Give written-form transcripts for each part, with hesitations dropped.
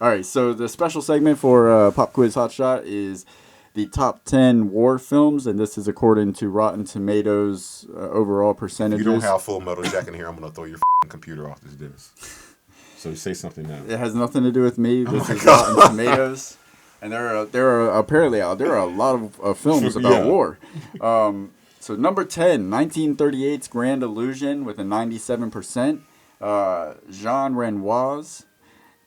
All right, so the special segment for Pop Quiz Hot Shot is the top 10 war films, and this is according to Rotten Tomatoes overall percentages. If you don't have Full Metal Jacket in here, I'm going to throw your computer off this desk. So say something now. It has nothing to do with me. This is Rotten Tomatoes. And there are apparently a lot of films about war. So number 10, 1938's Grand Illusion with a 97%. Jean Renoir's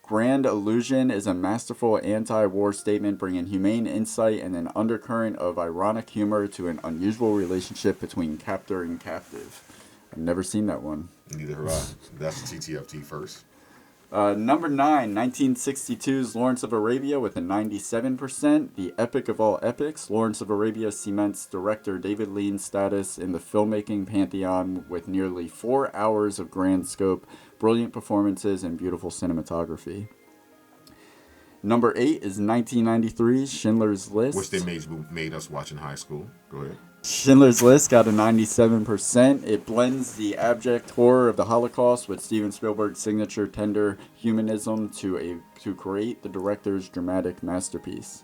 Grand Illusion is a masterful anti-war statement bringing humane insight and an undercurrent of ironic humor to an unusual relationship between captor and captive. I've never seen that one. Neither have I. That's TTFT first. Number 9, 1962's Lawrence of Arabia with a 97%. The epic of all epics, Lawrence of Arabia cements director David Lean's status in the filmmaking pantheon with nearly 4 hours of grand scope, brilliant performances, and beautiful cinematography. Number 8 is 1993's Schindler's List. Which they made us watch in high school. Go ahead. Schindler's List got a 97%. It blends the abject horror of the Holocaust with Steven Spielberg's signature tender humanism to create the director's dramatic masterpiece.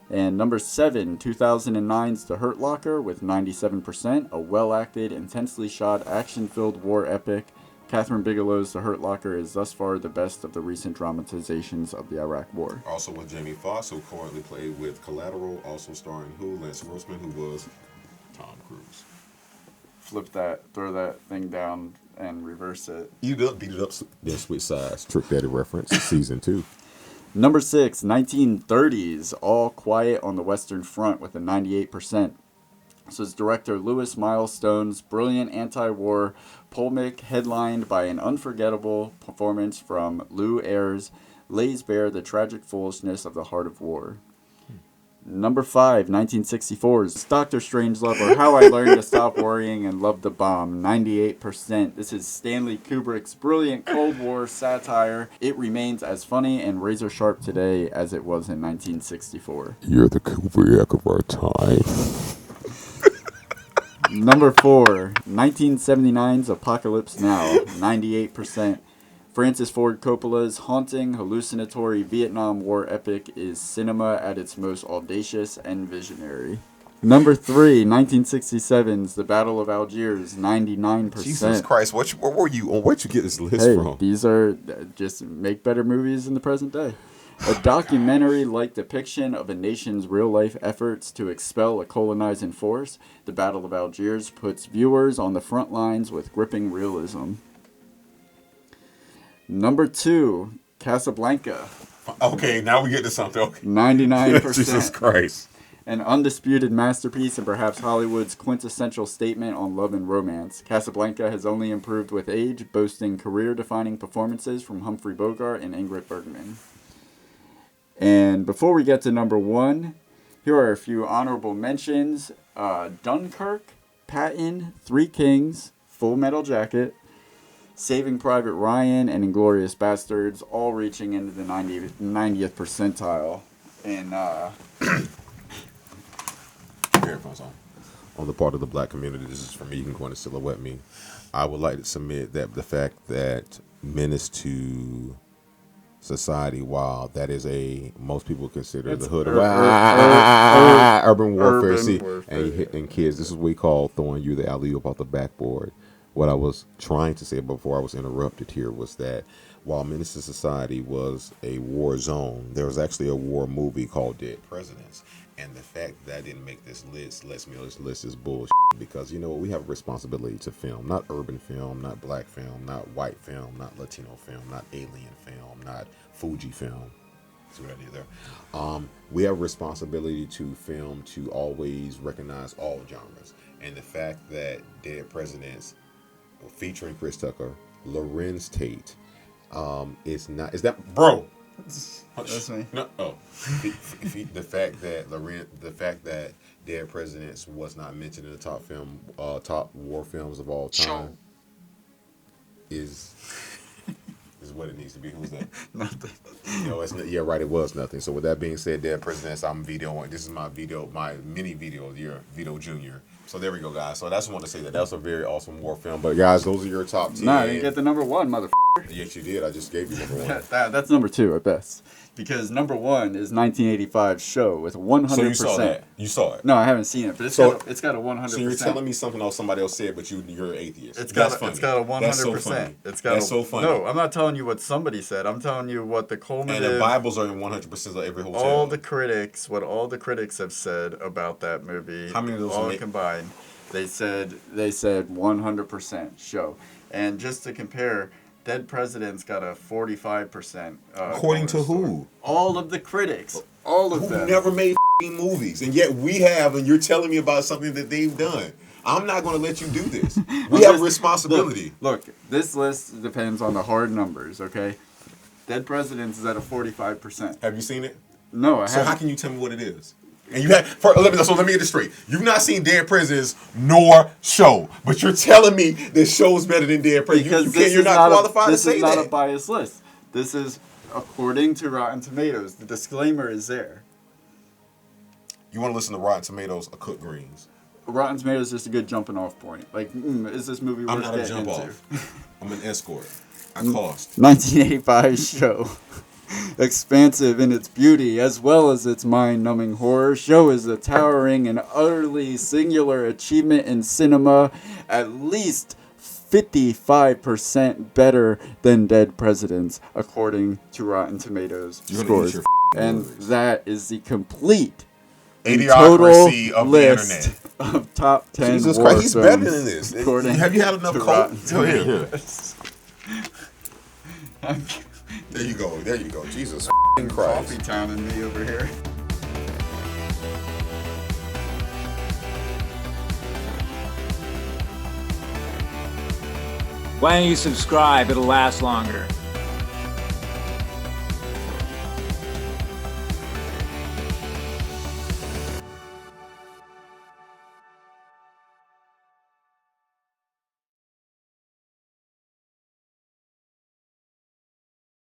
And number 7, 2009's The Hurt Locker with 97%. A well-acted, intensely shot, action-filled war epic. Catherine Bigelow's The Hurt Locker is thus far the best of the recent dramatizations of the Iraq War. Also with Jamie Foxx, who currently played with Collateral, also starring Lance Grossman, who was Tom Cruise. Throw that thing down and reverse it. You beat it up. Then switch sides. Trick Daddy reference, season 2. Number 6, 1930s, All Quiet on the Western Front with a 98%. This is director Lewis Milestone's brilliant anti-war polemic, headlined by an unforgettable performance from Lou Ayres, lays bare the tragic foolishness of the heart of war. Number 5, 1964's Doctor Strangelove, or How I Learned to Stop Worrying and Love the Bomb, 98%. This is Stanley Kubrick's brilliant Cold War satire. It remains as funny and razor sharp today as it was in 1964. You're the Kubrick of our time. Number 4, 1979's Apocalypse Now, 98%. Francis Ford Coppola's haunting, hallucinatory Vietnam War epic is cinema at its most audacious and visionary. Number 3, 1967's The Battle of Algiers, 99%. Jesus Christ, where were you on? Where'd you get this list from? These are just make better movies in the present day. A documentary-like depiction of a nation's real-life efforts to expel a colonizing force, The Battle of Algiers puts viewers on the front lines with gripping realism. Number 2, Casablanca. Okay, now we get to something. Okay. 99%. Jesus Christ. An undisputed masterpiece and perhaps Hollywood's quintessential statement on love and romance. Casablanca has only improved with age, boasting career-defining performances from Humphrey Bogart and Ingrid Bergman. And before we get to number 1, here are a few honorable mentions. Dunkirk, Patton, Three Kings, Full Metal Jacket, Saving Private Ryan, and Inglourious Bastards, all reaching into the 90th percentile. And Headphones on the part of the black community, this is for me. You can go in and silhouette me. I would like to submit that the fact that Menace to Society, while that is most people consider the hood of urban warfare. And kids, this is what we call throwing you the alley-oop off the backboard. What I was trying to say before I was interrupted here was that while Menace to Society was a war zone, there was actually a war movie called Dead Presidents. And the fact that I didn't make this list lets me know this list is bullshit, because you know what, we have a responsibility to film, not urban film, not black film, not white film, not Latino film, not alien film, not Fuji film. See what I did there? We have a responsibility to film, to always recognize all genres. And the fact that Dead Presidents, featuring Chris Tucker, Lorenz Tate, is that bro? That's me. No, the fact that Dead Presidents was not mentioned in the top war films of all time is what it needs to be. Who's that? Nothing. Yeah, right. It was nothing. So with that being said, Dead Presidents, I'm videoing. This is my mini video of the year, Vito Jr. So there we go, guys. So I just want to say that was a very awesome war film. But guys, those are your top 10. Nah, I didn't get the number 1, motherfucker. Yes, you did. I just gave you number one. That's number 2 at best. Because number 1 is 1985's Show with 100%. So you saw that? You saw it? No, I haven't seen it, but it's got a 100%. So you're telling me something else somebody else said, but you're an atheist. It's got a 100%. That's so funny. That's so funny. No, I'm not telling you what somebody said. I'm telling you what the culminative. And the Bibles are in 100% of every hotel. All the critics have said about that movie. How many of those all combined? They said 100% Show. And just to compare, Dead President's got a 45%. According to who? All of the critics. All of them. Who never made movies, and yet we have, and you're telling me about something that they've done. I'm not going to let you do this. We have a responsibility. Look, this list depends on the hard numbers, okay? Dead Presidents is at a 45%. Have you seen it? No, I haven't. So how can you tell me what it is? And you have, let me get this straight. You've not seen Dead Presidents nor Show, but you're telling me that Show's better than Dead Presidents. You're not qualified to say that. This is not a biased list. This is according to Rotten Tomatoes. The disclaimer is there. You want to listen to Rotten Tomatoes or Cook Greens? Rotten Tomatoes is just a good jumping off point. Like, is this movie worth getting into? I'm not a jump off. I'm an escort. I cost. 1985 Show. Expansive in its beauty as well as its mind-numbing horror, Show is a towering and utterly singular achievement in cinema, at least 55% better than Dead Presidents, according to Rotten Tomatoes scores. And that is the complete Idiocracy of the internet. Of top 10 Jesus horror Christ, he's films, better than this. Have you had enough coke? Here. There you go. Jesus Christ. Coffee town and me over here. Why don't you subscribe? It'll last longer.